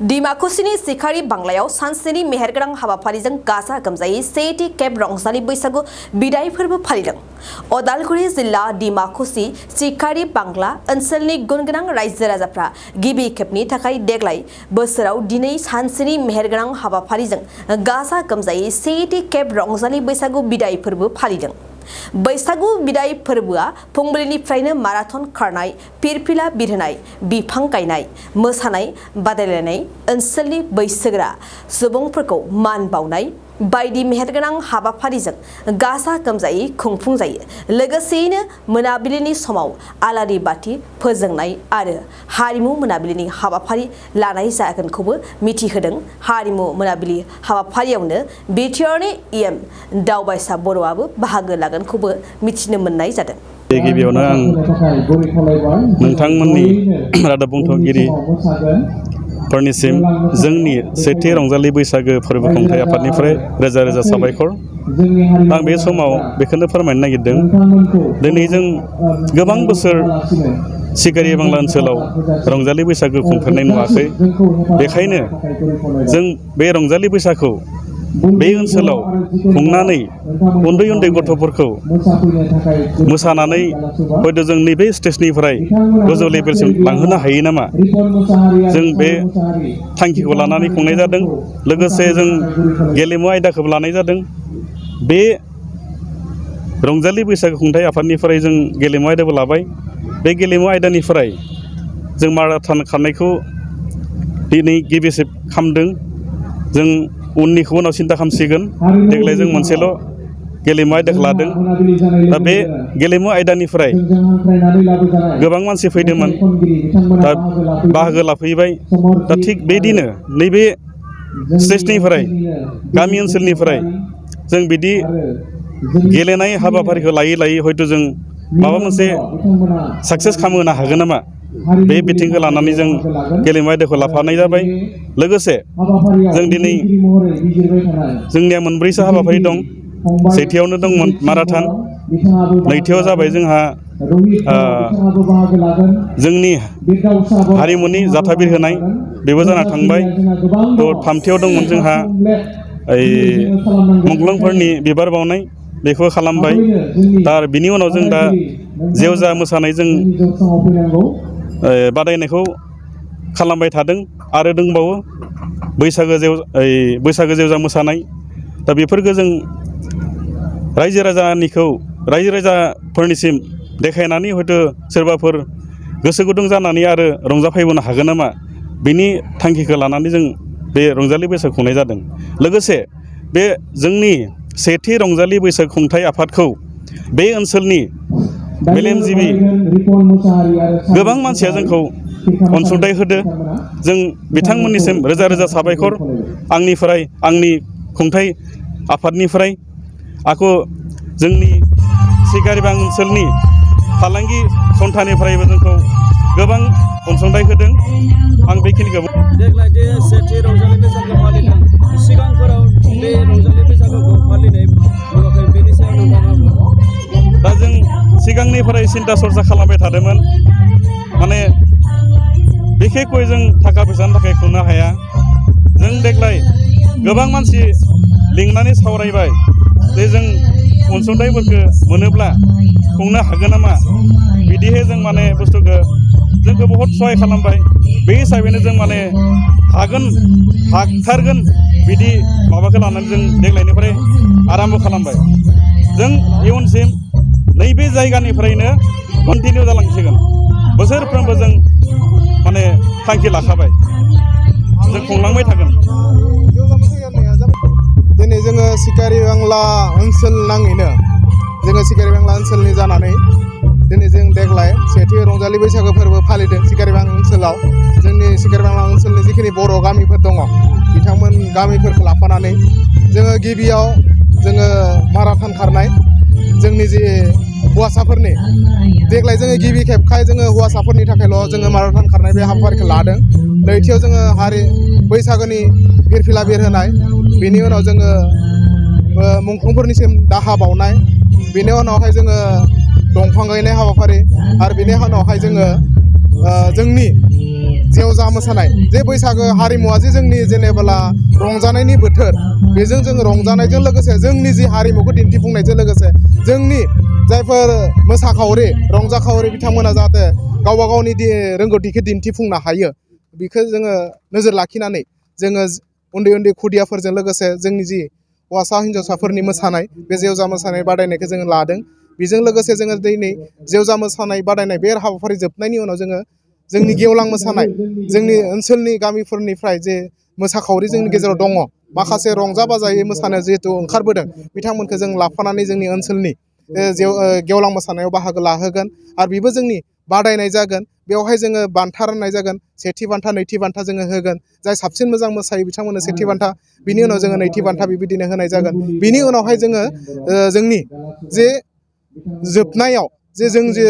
डिमाकुसिनि सिखारि बांलायाव सानस्निनि मेहेरगोनां हाबाफारिजों गाजा गोमजायै सेथि खेब रंजालि बैसागु बिदाय फोरबो फालिदों। उदालगुरि जिल्ला डिमाकुसि सिखारि बांला ओनसोलनि गुनगोनां रायजो राजाफ्रा गिबि खेबनि थाखाय देग्लाय बोसोराव दिनै सानस्निनि मेहेरगोनां हाबाफारिजों गाजा गोमजायै सेथि खेब रंजालि बैसागु बिदाय फोरबो फालिदों। बैसागु बिदाय फोरबोआ फुंबिलिनिफ्रायनो माराथन खारनाय, फिरफिला बिरहोनाय, बिफां गायनाय, मोसानाय बादायलायनाय, ओनसोलनि बैसोगोरा सुबुंफोरखौ मान बावनाय बायदि मेहेरगोनां हाबाफारिजों गाजा गोमजायै खुंफुंजायो। लोगोसेयैनो मोनाबिलिनि समाव आलारि बाथि फोजोंनाय आरो हारिमु मोनाबिलिनि हाबाफारि लानाय जागोनखौबो मिथिहोदों। हारिमु मोनाबिलि हाबाफारियावनो बिटिआरनि इएम दावबायसा बर'आबो बाहागो लागोनखौबो मिथिनो मोननाय जादों। गिबियावनो आं नोंथांमोननि रादाब बुंथगिरि फोरनिसिम जोंनि सेथि रंजालि बैसागो फोरबो खुंथाय आफादनिफ्राय रोजा रोजा साबायखर। आं बे समाव बेखौनो फोरमायनो नागिरदों, दिनै जों गोबां बोसोर सिखारि बांला ओनसोलाव रंजालि बैसागो खुंफेरनाय नुवाखै। बेखायनो जों बे रंजालि बैसागोखौ बे ओनसोलाव खुंनानै उन्दै उन्दै गथ'फोरखौ मोसानानै हयथ' जों नैबे स्टेजनिफ्राय गोजौ लेभेलसिम लांहोनो हायो नामा, जों बे थांखिखौ लानानै खुंनाय जादों। लोगोसे जों गेलेमु आयदाखौबो लानाय जादों। बे रंजालि बैसागो खुंथाय आफादनिफ्राय जों गेलेमु आयदाबो लाबाय। बे गेलेमु आयदानिफ्राय जों माराथन खारनायखौ दिनै गिबि खेब खालामदों। जों उननिखौ उनाव सिन्था खालामसिगोन। देग्लाय जों मोनसेल' गेलेमु आयदाखौ लादों। दा बे गेलेमु आयदानिफ्राय गोबां मानसि फैदोंमोन, दा बाहागो लाफैबाय। दा थिग बेदिनो नैबे स्टेजनिफ्राय गामि ओनसोलनिफ्राय जों बिदि गेलेनाय हाबाफारिखौ लायै लायै हयथ' जों माबा मोनसे साक्सेस खालामहोनो हागोन नामा, बे बिथिंखौ लानानै जों गेलेमु आयदाखौ लाफानाय जाबाय। लोगोसे जों दिनै जोंनिया मोनब्रैसो हाबाफारि दं। सेथियावनो दंमोन माराथन, नैथियाव जाबाय जोंहा जोंनि हारिमुनि जाथा बिरहोनाय, बेबो जाना थांबाय। थ' थामथियाव दंमोन जोंहा मुंख्लंफोरनि बिबार बावनाय, बेखौ खालामबाय। दा बिनि उनाव जों दा जेवजा मोसानाय जों बादायनायखौ खालामबाय थादों। आरो दंबावो बैसागो जेवजा मोसानाय। दा बेफोरखौ जों रायजो राजाफोरनिसिम देखायनानै हयथ' सोरबाफोर गोसो गुदुं जानानै आरो रंजाफैबोनो हागोन नामा, बिनि थांखिखौ लानानै जों बे रंजालि बैसागो खुंनाय जादों। लोगोसे बे जोंनि सेथि रंजालि बैसागो खुंथाय आफादखौ बे ओनसोलनि मेलेमजिबि गोबां मानसिया जोंखौ अनसुंथाइ होदो। जों बिथांमोननिसिम रोजा रोजा साबायखर। आंनिफ्राय, आंनि खुंथाय आफादनिफ्राय आंखौ जोंनि सिखारिबां ओनसोलनि फालांगि सन्थानिफ्रायबो जोंखौ गोबां अनसुंथाइ होदों। आं बेखिनिखौ देग्लाय दे सेथि रंजालि बैसागो फालिदों, सिगांफोराव बे रंजालि बैसागोखौ फालिनाय नुवाखै, बेनि सायाव नोंथाङा दा जों सिगांनिफ्राय सिन्था सरसा खालामबाय थादोंमोन। माने बिखेखय जों थाखा फैसानि थाखाय खुंनो हाया। जों देग्लाय गोबां मानसि लिंनानै सावरायबाय जे जों अनसुंथाइफोरखौ मोनोब्ला खुंनो हागोन नामा, बिदिहाय जों माने बुस्थुखौ जोंखौ बहुद सहाय खालामबाय। बे हिसाबैनो जों माने हाथारगोन बिदि माबाखौ लानानै जों देग्लायनिफ्राय आराम्भ खालामबाय। जों इयुनसिम नैबे जायगानिफ्रायनो कन्टिनिउ जालांसिगोन। बोसोरफ्रोमबो जों माने थांखि लाखाबाय, जों खुंलांबाय थागोन। दिनै जोङो सिखारि बांला ओनसोल नाङैनो जोङो सिखारि बांला ओनसोलनि जानानै दिनै जों देग्लाय सेथि रंजालि बैसागो फोरबो फालिदों सिखारिबांला ओनसोलाव। जोंनि सिखारिबांला ओनसोलनि जिखिनि बर' गामिफोर दङ, बिथांमोन गामिफोरखौ लाफानानै जोङो गिबियाव जोङो माराथन खारनाय, जोंनि जे हौवासाफोरनि देग्लाय जोङो गिबि खेबखाय जोङो हौवासाफोरनि थाखायल' जोङो माराथन खारनाय बे हाबाफारिखौ लादों। नैथियाव जोङो बैसागोनि फिरफिला बिरहोनाय, बेनि उनाव जोङो मुंख्लंफोरनिसिम दाहा बावनाय, बेनि उनावहाय जोङो दंफां गायनाय हाबाफारि, आरो बेनि उनावहाय जोङो जोंनि जेवजा मोसानाय जे बैसागो हारिमुवा जे जोंनि जेनेबोला रंजानायनि बोथोर बेजों जों रंजानायजों लोगोसे जोंनि जि हारिमुखौ दिन्थिफुंनायजों लोगोसे जोंनि जायफोर मोसाखावरि रंजाखावरि बिथांमोना जाहाथे गावबा गावनि रोंगौथिखौ दिन्थिफुंनो हायो बेखौ जोङो नोजोर लाखिनानै जोङो उन्दै उन्दै खुदियाफोरजों लोगोसे जोंनि जि हौवासा हिन्जावसाफोरनि मोसानाय बे जेवजा मोसानाय बादायनायखौ जोङो लादों बेजों लोगोसे जोङो दिनै जेवजा मोसानाय बादायनाय बे हाबाफारि जोबनायनि उनाव जोङो जोंनि गेवलां मोसानाय जोंनि ओनसोलनि गामिफोरनिफ्राय जे मोसाखावरि जोंनि गेजेराव दङ माखासे रंजा बाजायै मोसानो जिहेथु ओंखारबोदों बिथांमोनखौ जों लाफानानै जोंनि ओनसोलनि गेवलां मोसानायाव बाहागो लाहोगोन आरो बेबो जोंनि बादायनाय जागोन बेवहाय जोङो बान्था राननाय जागोन सेथि बान्था नैथि बान्था जोङो होगोन जाय साबसिन मोजां मोसायो बिथांमोननो सेथि बान्था बिनि उनाव जोङो नैथि बान्था बेबायदिनो होनाय जागोन बिनि उनावहाय जोङो जोंनि जे जोबनायाव जे जों जे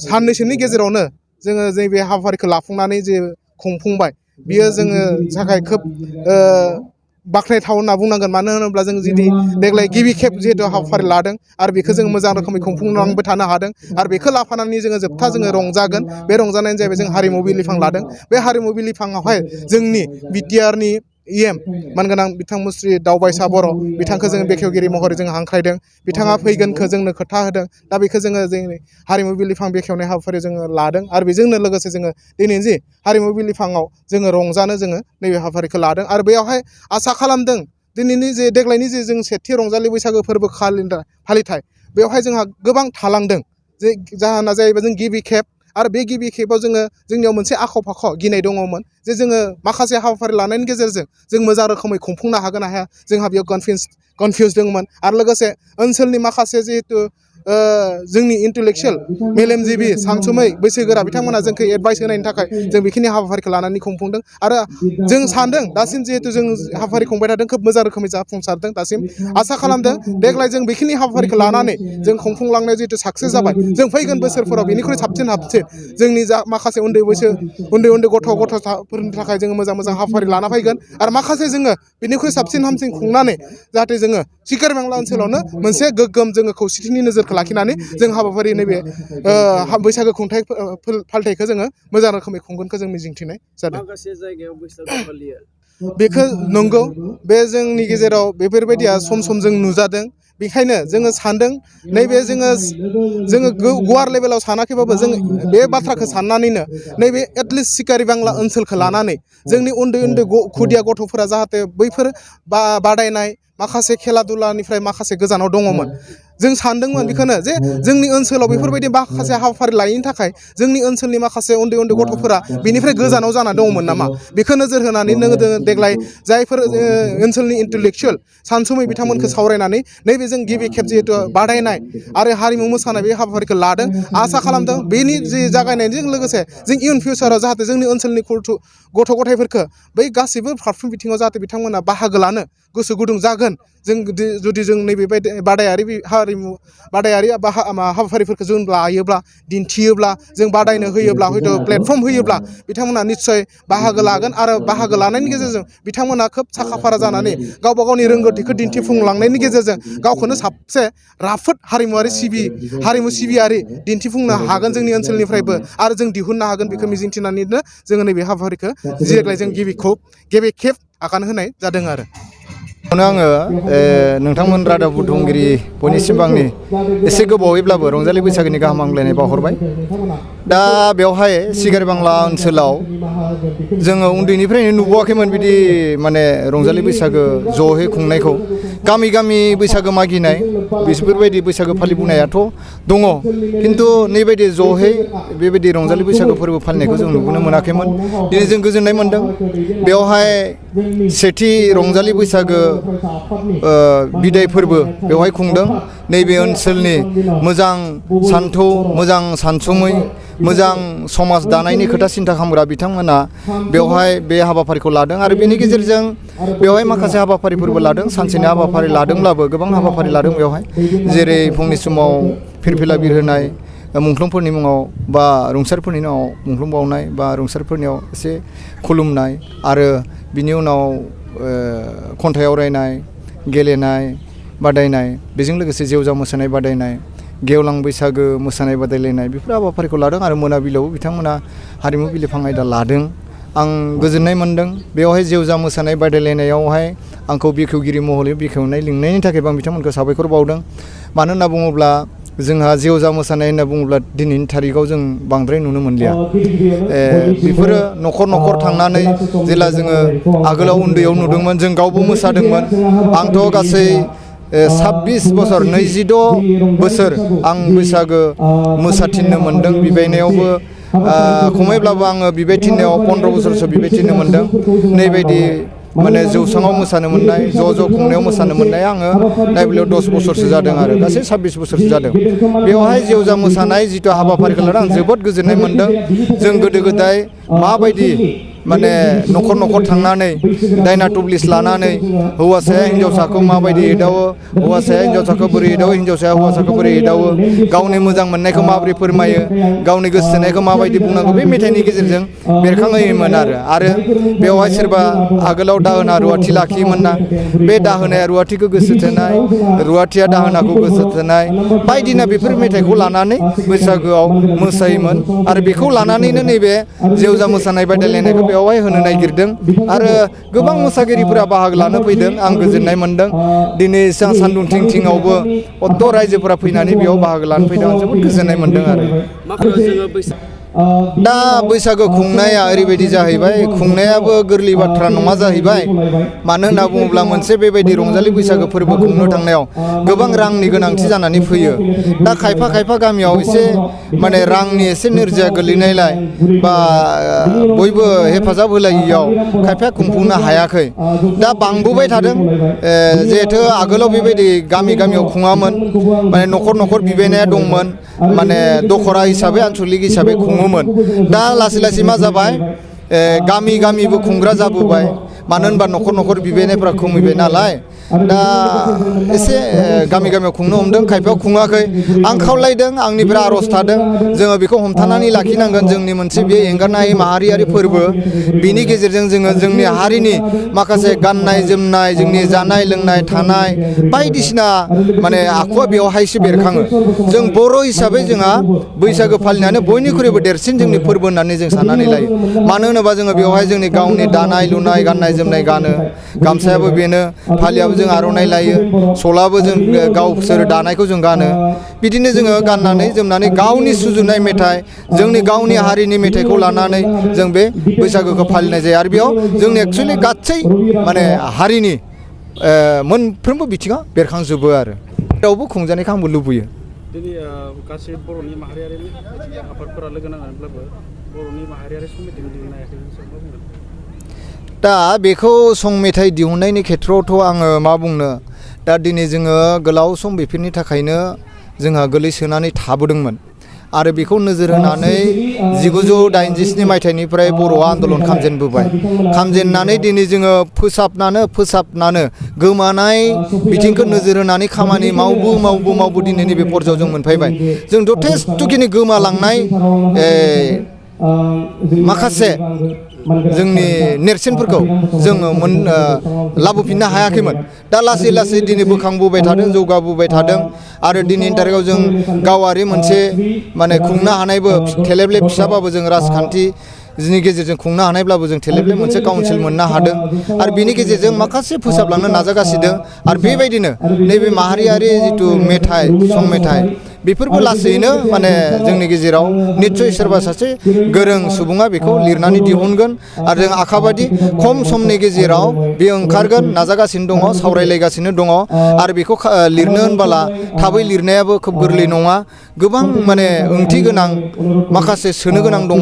साननैसोनि गेजेरावनो जोङो जे बे हाबाफारिखौ लाफुंनानै जे खुंफुंबाय बियो जोङो थाखाय खोब बाख्नायथाव होनना बुंनांगोन मानो होनोब्ला जों जुदि देग्लाय गिबि खेब जिहेतु हाबाफारि लादों आरो बेखौ जों मोजां रोखोमै खुंफुंलांबाय थानो हादों आरो बेखौ लाफानानै जोङो जोबथा जोङो रंजागोन बे रंजानायानो जाहैबाय जों हारिमु बिलिफां लादों बे हारिमु बिलिफाङावहाय जोंनि बिटिआरनि EM मानगोनां बिथां मुस्रि दावबायसा बर' बिथांखौ जोङो बेखेवगिरि महरै जों हांख्रायदों बिथाङा फैगोनखौ जोंनो खोथा होदों दा बेखौ जोङो जोंनि हारिमु बिलिफां बेखेवनाय हाबाफारि जोङो लादों आरो बेजोंनो लोगोसे जोङो दिनैनि जि हारिमु बिलिफाङाव जोङो रंजानो जोङो नैबे हाबाफारिखौ लादों आरो बेयावहाय आसा खालामदों दिनैनि जे देग्लायनि जे जों सेथि रंजालि बैसागो फोरबो फालिथाय बेवहाय जोंहा गोबां थालांदों जे जाहोना जाहैबाय जों गिबि खेब आरो बे गिबि खेबाव जोङो जोंनियाव मोनसे आख' फाख' गिनाय दङमोन जे जोङो माखासे हाबाफारि लानायनि गेजेरजों जों मोजां रोखोमै खुंफुंनो हागोन ना हाया जोंहा बेयाव कनफिउस दंमोन आरो लोगोसे ओनसोलनि माखासे जिहेतु जोंनि इन्टेलेक्सुयेल मेलेमजिबि सानसुमै बैसोगोरा बिथांमोना जोंखौ एडभाइस होनायनि थाखाय जों बेखिनि हाबाफारिखौ लानानै खुंफुंदों आरो जों सानदों दासिम जिहेतु जों हाबाफारि खुंबाय थादों खोब मोजां रोखोमै जाफुंसारदों दासिम आसा खालामदों देग्लाय जों बेखिनि हाबाफारिखौ लानानै जों खुंफुंलांनायाव जिहेतु साक्सेस जाबाय जों फैगोन बोसोरफोराव बेनिख्रुइ साबसिन जोंनि जा माखासे उन्दै गथ'फोरनि थाखाय जोङो मोजां हाबाफारि लाना फैगोन आरो माखासे जोङो बेनिख्रुइ साबसिन हामसिन खुंनानै जाहाथे जोङो सिखारि बांला ओनसोलावनो मोनसे गोग्गोम जोङो खौसेथिनि नोजोरखौ लाखिनानै जों हाबाफारि नैबे बैसागो खुंथाइ फालिथायखौ जोङो मोजां रोखोमै खुंगोनखौ जों मिजिंथिनाय जादों माखासे जायगायाव बैसागु फालियो बेखौ नंगौ बे जोंनि गेजेराव बेफोरबायदिया सम जों नुजादों बेखायनो जोङो सानदों नैबे जोङो गुवार लेभेलाव सानाखैबाबो जों बे बाथ्राखौ साननानैनो नैबे एटलिस्ट सिखारि बांला ओनसोलखौ लानानै जोंनि उन्दै खुदिया गथ'फोरा जाहाथे बैफोर बादायनाय माखासे खेला दुलानिफ्राय माखासे गोजानाव दङमोन जों सानदोंमोन बेखौनो जे जोंनि ओनसोलाव बेफोरबायदि माखासे हाबाफारि लायैनि थाखाय जोंनि ओनसोलनि माखासे उन्दै गथ'फोरा बेनिफ्राय गोजानाव जाना दङमोन नामा बेखौ नोजोर होनानै देग्लाय जायफोर ओनसोलनि इन्टेलेक्सुयेल सानसुमै बिथांमोनखौ सावरायनानै नैबे जों गिबि खेब जिहेतु बादायनाय आरो हारिमु मोसानाय बे हाबाफारिखौ लादों आसा खालामदों बेनि जि जागायनायजों लोगोसे जों इयुन फिउचाराव जाहाथे जोंनि ओनसोलनि गथ' गथायफोरखौ बै गासैबो फारफ्रोम बिथिङाव जाहाथे बिथांमोना बाहागो लानो गोसो गुदुं जागोन जों जुदि जों नैबे बादायारि हाबाफारिफोरखौ जों लायोब्ला दिन्थियोब्ला जों बादायनो होयोब्ला हयथ' प्लेटफर्म होयोब्ला बिथांमोना निस्सय बाहागो लागोन आरो बाहागो लानायनि गेजेरजों बिथांमोना खोब साखा फारा जानानै गावबा गावनि रोंगौथिखौ दिन्थिफुंलांनायनि गेजेरजों गावखौनो साबसे राफोद हारिमु सिबियारि दिन्थिफुंनो हागोन जोंनि ओनसोलनिफ्रायबो आरो जों दिहुननो हागोन बेखौ मिजिंथिनानैनो जोङो नैबे हाबाफारिखौ देग्लाय जों गिबि खेब आगान होनाय जादों आरो आङो नोंथांमोन रादाब बुथुमगिरि बयनिसिमबो आंनि एसे गोबावैब्लाबो रंजालि बैसागोनि गाहाम हामलायनाय बावहरबाय दा बेवहाय सिखारि बांला ओनसोलाव जोङो उन्दैनिफ्रायनो नुबोआखैमोन बिदि माने रंजालि बैसागो ज'है खुंनायखौ गामि गामि बैसागो मागिनाय बेफोरबायदि बैसागो फालिबोनायाथ' दङ खिन्थु नैबायदि ज'है बेबायदि रंजालि बैसागो फोरबो फालिनायखौ जों नुबोनो मोनाखैमोन दिनै जों गोजोननाय मोन्दों बेवहाय सेथि रंजालि बैसागो बिदाय फोरबो बेवहाय खुंदों नैबे ओनसोलनि मोजां सान्थौ मोजां सानसुमै मोजां समाज दानायनि खोथा सिन्था खालामग्रा बिथांमोना बेवहाय बे हाबाफारिखौ लादों आरो बेनि गेजेरजों बेवहाय माखासे हाबाफारिफोरबो लादों सानसेनि हाबाफारि लादोंब्लाबो गोबां हाबाफारि लादों बेवहाय जेरै फुंनि समाव फिरफिला बिरहोनाय मुंख्लंफोरनि मुङाव बा रुंसारफोरनि मुङाव मुंख्लं बावनाय बा रुंसारफोरनियाव एसे खुलुमनाय आरो बिनि उनाव खन्थाइ आवरायनाय गेलेनाय बादायनाय बेजों लोगोसे जेवजा मोसानाय बादायनाय गेवलां बैसागो मोसानाय बादायलायनाय बेफोर हाबाफारिखौ लादों आरो मोनाबिलियावबो बिथांमोना हारिमु बिलिफां आयदा लादों आं गोजोननाय मोन्दों बेवहाय जेवजा मोसानाय बादायलायनायावहाय आंखौ बेखेवगिरि महरै बेखेवनाय लिंनायनि थाखायबो आं बिथांमोनखौ साबायखर बावदों मानो होनना बुङोब्ला जोंहा जेवजा मोसानाय होनना बुङोब्ला दिनैनि थारिखआव जों बांद्राय नुनो मोनलिया बेफोरो न'खर न'खर थांनानै जेला जोङो आगोलाव उन्दैयाव नुदोंमोन जों गावबो मोसादोंमोन आंथ' गासै 26 बोसोर 26 बोसोर आं बैसागो मोसाथिननो मोन्दों बिबायनायावबो खमैब्लाबो आङो बिबायथिननायाव 15 बोसोरसो बिबायथिननो मोन्दों नैबायदि माने जौसाङाव मोसानो मोननाय ज' खुंनायाव मोसानो मोननाय आङो नायब्लायाव 10 बोसोरसो जादों आरो गासै 26 बोसोरसो जादों बेवहाय जेवजा मोसानाय जिथु हाबाफारिखौ लानानै आं जोबोद गोजोननाय मोन्दों जों गोदो गोदाय माबायदि माने न'खर न'खर थांनानै दायना टुब्लिस लानानै हौवासाया हिन्जावसाखौ माबायदि एदावो हौवासाया हिन्जावसाखौ बोरै एदावो हिन्जावसाया हौवासाखौ बोरै एदावो गावनि मोजां मोननायखौ माबोरै फोरमायो गावनि गोसो थोनायखौ माबायदि बुंनांगौ बे मेथाइनि गेजेरजों बेरखांहोयोमोन आरो बेवहाय सोरबा आगोलाव दाहोना रुवाथि लाखियोमोन ना बे दाहोनाया रुवाथिखौ गोसो थोनाय रुवाथिया दाहोनाखौ गोसो थोनाय बायदिना बेफोर मेथाइखौ लानानै बैसागोआव मोसायोमोन आरो बेखौ लानानैनो नैबे जेवजा मोसानाय बादायलायनायखौ बेवहाय होनो नागिरदों आरो गोबां मोसागिरिफोरा बाहागो लानो फैदों आं गोजोननाय मोन्दों दिनै सान्दुं थिंआवबो अद्द रायजोफोरा फैनानै बेयाव बाहागो लानो फैदों आं जोबोद गोजोननाय मोन्दों आरो दा बैसागो खुंनाया ओरैबायदि जाहैबाय खुंनायाबो गोरलै बाथ्रा नङा जाहैबाय मानो होनना बुङोब्ला मोनसे बेबायदि रंजालि बैसागो फोरबो खुंनो थांनायाव गोबां रांनि गोनांथि जानानै फैयो दा खायफा गामियाव एसे माने रांनि एसे नोरजिया गोलैनायलाय बा बयबो हेफाजाब होलायियाव खायफाया खुंफुंनो हायाखै दा बांबोबाय थादों जिहेथु आगोलाव बेबायदि गामियाव खुङामोन माने न'खर बिबायनाया दंमोन माने दखरा हिसाबै आनसलिक हिसाबै खुङोमोन दा लासै मा जाबाय गामिबो खुंग्रा जाबोबाय मानो होनबा न'खर बिबायनायफ्रा खमायबाय नालाय दा एसे गामियाव खुंनो हमदों खायफायाव खुङाखै आं खावलायदों आंनिफ्राय आर'ज थादों जोङो बेखौ हमथानानै लाखिनांगोन जोंनि मोनसे बे एंगारनो हायै माहारियारि फोरबो बिनि गेजेरजों जोङो जोंनि हारिनि माखासे गाननाय जोमनाय जोंनि जानाय लोंनाय थानाय बायदिसिना माने आखुवा बेवहायसो बेरखाङो जों बर' हिसाबै जोंहा बैसागो फालिनायानो बयनिख्रुइबो देरसिन जोंनि फोरबो होननानै जों साननानै लायो मानो होनोबा जोङो बेवहाय जोंनि गावनि दानाय लुनाय गाननाय जोमनाय गानो गामसायाबो बेनो फालियाबो जों आर'नाइ लायो सलाबो जों गावसोर दानायखौ जों गानो बिदिनो जोङो गाननानै जोमनानै गावनि सुजुनाय मेथाइ जोंनि गावनि हारिनि मेथाइखौ लानानै जों बे बैसागोखौ फालिनाय जायो आरो बेयाव जोंनि एक्सुवेलि गासै माने हारिनि मोनफ्रोमबो बिथिङा बेरखांजोबो आरो रावबो खुंजानायखौ आंबो लुबैयो दिनै गासै बर'नि माहारियारि आफादफोरा लोगो नांनानैब्लाबो बर'नि माहारियारि संमेथाइखौ दिहुननो हायाखै मा बुंगोन दा बेखौ सं मेथाइ दिहुननायनि खेथ्रआवथ' आङो मा बुंनो दा दिनै जोङो गोलाव सम बेफोरनि थाखायनो जोंहा गोलैसोनानै थाबोदोंमोन आरो बेखौ नोजोर होनानै 1987 मायथाइनिफ्राय बर'आ आन्दलन खामजेननानै दिनै जोङो फोसाबनानो गोमानाय बिथिंखौ नोजोर होनानै खामानि मावबो दिनै नैबे पर्यायाव जों मोनफैबाय जों जथेस्थ'खिनि गोमालांनाय माखासे जोंनि नेरसोनफोरखौ जोङो लाबोफिननो हायाखैमोन दा लासै दिनै बोखांबोबाय थादों जौगाबोबाय थादों आरो दिनैनि थारिखआव जों गावारि मोनसे माने खुंनो हानायबो थेलेबले फिसाबाबो जों राजखान्थि जोंनि गेजेरजों खुंनो हानायब्लाबो जों थेलेबले मोनसे काउन्सिल मोननो हादों आरो बेनि गेजेरजों माखासे फोसाबलांनो नाजागासिनो आरो बेबायदिनो नैबे माहारियारि जिथु मेथाइ सं मेथाइ बेफोरबो लासैनो माने जोंनि गेजेराव निस्सय सोरबा सासे गोरों सुबुङा बेखौ लिरनानै दिहुनगोन आरो जों आखाबादि खम समनि गेजेराव बे ओंखारगोन नाजागासिनो दङ सावरायलायगासिनो दङ आरो बेखौ लिरनो होनबोला थाबै लिरनायाबो खोब गोरलै नङा गोबां माने ओंथि गोनां माखासे सोनो गोनां दङ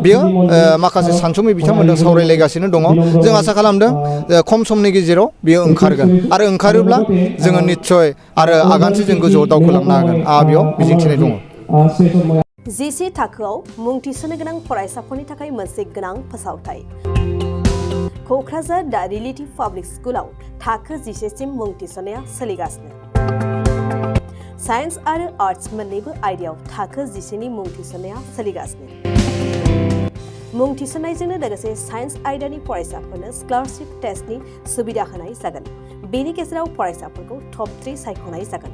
बेयो माखासे सानसुमै बिथांमोनजों सावरायलायगासिनो दङ जों आसा खालामदों खम समनि गेजेराव बेयो ओंखारगोन आरो ओंखारोब्ला जोङो निस्सय आरो आगानसे जों गोजौआव दावखोलांनो हागोन बेयाव मिजिंथिनाय दङ जिसे थाखोआव मुं थिसननो गोनां फरायसाफोरनि थाखाय मोनसे गोनां फोसावथाय क'क्राझार दा रिलेटिभ पाब्लिक स्कुलाव थाखो 10 सिम मुं थिसननाया सोलिगासिनो साइन्स आरो आर्ट्स मोन्नैबो आयदायाव थाखो 10 नि मुं थिसननाया सोलिगासिनो मुं थिसननायजोंनो लोगोसे साइन्स आयदानि फरायसाफोरनो स्कलारशिप टेस्टनि सुबिदा होनाय जागोन बेनि गेजेराव फरायसाफोरखौ टप 3 सायख'नाय जागोन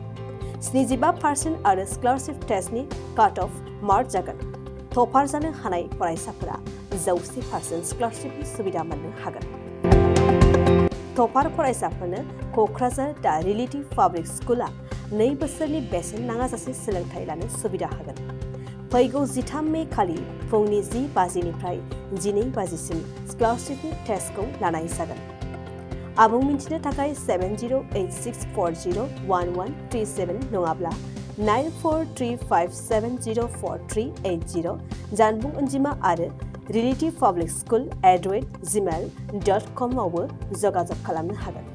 75% आरो स्कलारशिप टेस्टनि काट अफ मार्क जागोन टपार जानो हानाय फरायसाफोरा 100% स्कलारशिपनि सुबिदा मोननो हागोन। टपार फरायसाफोरनो क'क्राझार दा रिलेटिभ पाब्लिक स्कुला 2 बोसोरनि बेसेन नाङाजासे सोलोंथाइ लानो सुबिदा होगोन। फैगौ 13 मे खालि फुंनि 10 बाजिनिफ्राय 12 बाजिसिम स्कलारशिपनि टेस्टखौ लानाय जागोन। आबुं मिन्थिनो थाखाय 7086401137 नङाब्ला 9435704380 जानबुं अनजिमा आरो relative public school @gmail.com आवबो जगाजग खालामनो हागोन।